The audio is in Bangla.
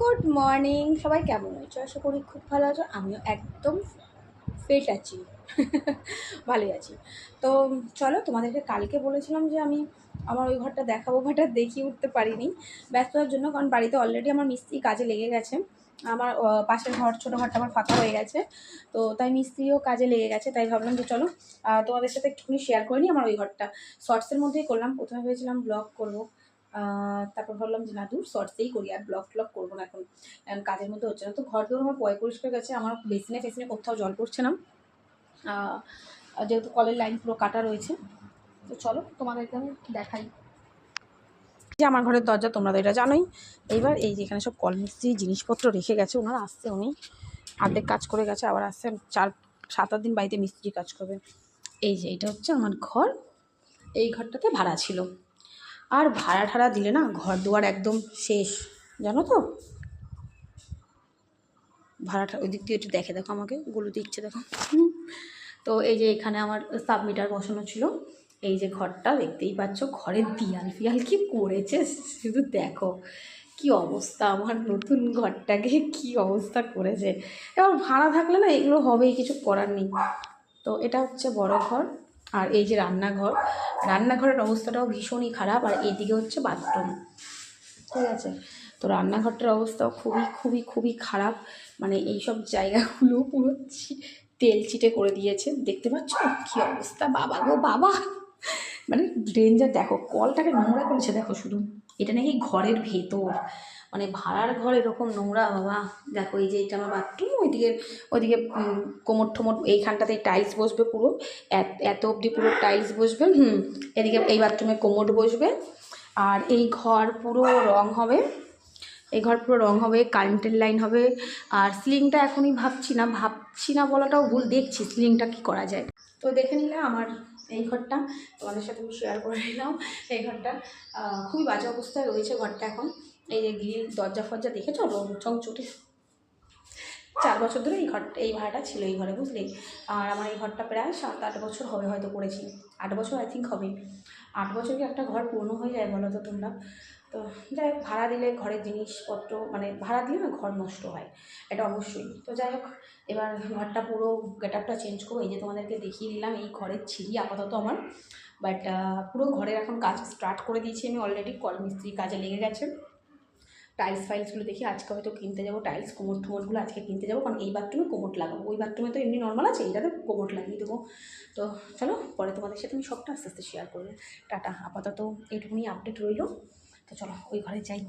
গুড মর্নিং, সবাই কেমন আছো? আশা করি খুব ভালো আছো। আমিও একদম ফিট আছি, ভালোই আছি। তো চলো, তোমাদেরকে কালকে বলেছিলাম যে আমি আমার ওই ঘরটা দেখাবো, ঘরটা দেখিয়ে উঠতে পারিনি ব্যস্ততার জন্য, কারণ বাড়িতে অলরেডি আমার মিস্ত্রি কাজে লেগে গেছে। আমার পাশের ঘর, ছোটো ঘরটা আমার ফাঁকা হয়ে গেছে, তো তাই মিস্ত্রিও কাজে লেগে গেছে। তাই ভাবলাম যে চলো তোমাদের সাথে একটুখানি শেয়ার করে নিই আমার ওই ঘরটা। শর্টসের মধ্যেই করলাম, প্রথমে ভেবেছিলাম ব্লগ করবো, তারপর ভাবলাম যে না, দূর শর্টসেই করি, আর ব্লগ ট্লগ করবো না এখন, কাজের মধ্যে হচ্ছে না। তো ঘর দৌড় আমার পরিষ্কার গেছে, আমার বেসিনে ফেসিনে কোথাও জল পড়ছে না, যেহেতু কলের লাইন পুরো কাটা রয়েছে। তো চলো তোমাদেরকে আমি দেখাই যে আমার ঘরের দরজা, তোমরা তো এটা জানোই। এইবার এই যে এখানে সব কল মিস্ত্রি জিনিসপত্র রেখে গেছে, ওনারা আসছে, উনি অর্ধেক কাজ করে গেছে, আবার আসছে 4-7 দিন বাড়িতে মিস্ত্রি কাজ করবে। এই যে এটা হচ্ছে আমার ঘর, এই ঘরটাতে ভাড়া ছিল। আর ভাড়া ঠাড়া দিলে না ঘর দুয়ার একদম শেষ, জানো তো। ভাড়াটা ওই দিক দিয়ে একটু দেখে দেখো, আমাকে গুলো দিচ্ছে দেখো। তো এই যে এখানে আমার সাবমিটার বসানো ছিল। এই যে ঘরটা দেখতেই পাচ্ছ, ঘরের দিয়াল ফিয়াল কি করেছে শুধু দেখো, কি অবস্থা। আমার নতুন ঘরটাকে কি অবস্থা করেছে। এবার ভাড়া থাকলে না এগুলো হবেই, কিছু করার নেই। তো এটা হচ্ছে বড় ঘর। আর এই যে রান্নাঘর, রান্নাঘরের অবস্থাটাও ভীষণই খারাপ। আর এইদিকে হচ্ছে বাথরুম, ঠিক আছে। তো রান্নাঘরটার অবস্থাও খুবই খুবই খুবই খারাপ, মানে এইসব জায়গাগুলো পুরো তেল চিটে করে দিয়েছে, দেখতে পাচ্ছ কী অবস্থা। বাবা গো বাবা, মানে ডেঞ্জার। দেখো কলটাকে নোংরা করেছে দেখো শুধু, এটা নাকি ঘরের ভেতর, মানে ভাড়ার ঘর এরকম নোংরা বাবা। দেখো এই যে এটা আমার বাথরুম, ওইদিকে কোমর ঠোমর এইখানটাতে টাইলস বসবে পুরো, এত অবধি পুরো টাইলস বসবে। এদিকে এই বাথরুমে কোমোড বসবে। আর এই ঘর পুরো রং হবে, এই ঘর পুরো রং হবে, কারেন্টের লাইন হবে। আর সিলিংটা এখনই ভাবছি না বলাটাও ভুল, দেখছি সিলিংটা কি করা যায়। তো দেখে নিলে আমার এই ঘরটা, তোমাদের সাথে আমি শেয়ার করে নিলাম। এই ঘরটা খুবই বাজে অবস্থায় রয়েছে ঘরটা এখন। এই যে গ্রিল দরজা ফরজা দেখেছো, রং চং চুটে। 4 বছর ধরে এই ভাড়াটা ছিল এই ঘরে, বুঝলি। আর আমার এই ঘরটা প্রায় 7-8 বছর হবে হয়তো করেছি, 8 বছর আই থিঙ্ক হবে। 8 বছর কি একটা ঘর পূর্ণ হয়ে যায় বলো তো তোমরা। তো যাই হোক, ভাড়া দিলে ঘরের জিনিসপত্র, মানে ভাড়া দিলে না ঘর নষ্ট হয়, এটা অবশ্যই। তো যাই হোক, এবার ঘরটা পুরো গেট আপটা চেঞ্জ করবো। এই যে তোমাদেরকে দেখিয়ে দিলাম এই ঘরের ছিঁড়ি আপাতত আমার, বাট পুরো ঘরের এখন কাজ স্টার্ট করে দিয়েছি আমি অলরেডি, কল মিস্ত্রি কাজে লেগে গেছে। টাইলস ফাইলসগুলো দেখি আজকে হয়তো কিনতে যাবো, টাইলস কোমোট ঠোমোটগুলো আজকে কিনতে যাবো, কারণ এই বাথরুমে কোমোট লাগাবো, ওই বাথরুমে তো এমনি নর্মাল আছে, এইটাতে কোমোট লাগিয়ে দেবো। তো চলো পরে তোমাদের সাথে আমি সবটা আস্তে আস্তে শেয়ার করবো। টাটা, আপাতত এইটুকুনি আপডেট রইলো। তো চলো ওই ঘরে যাই।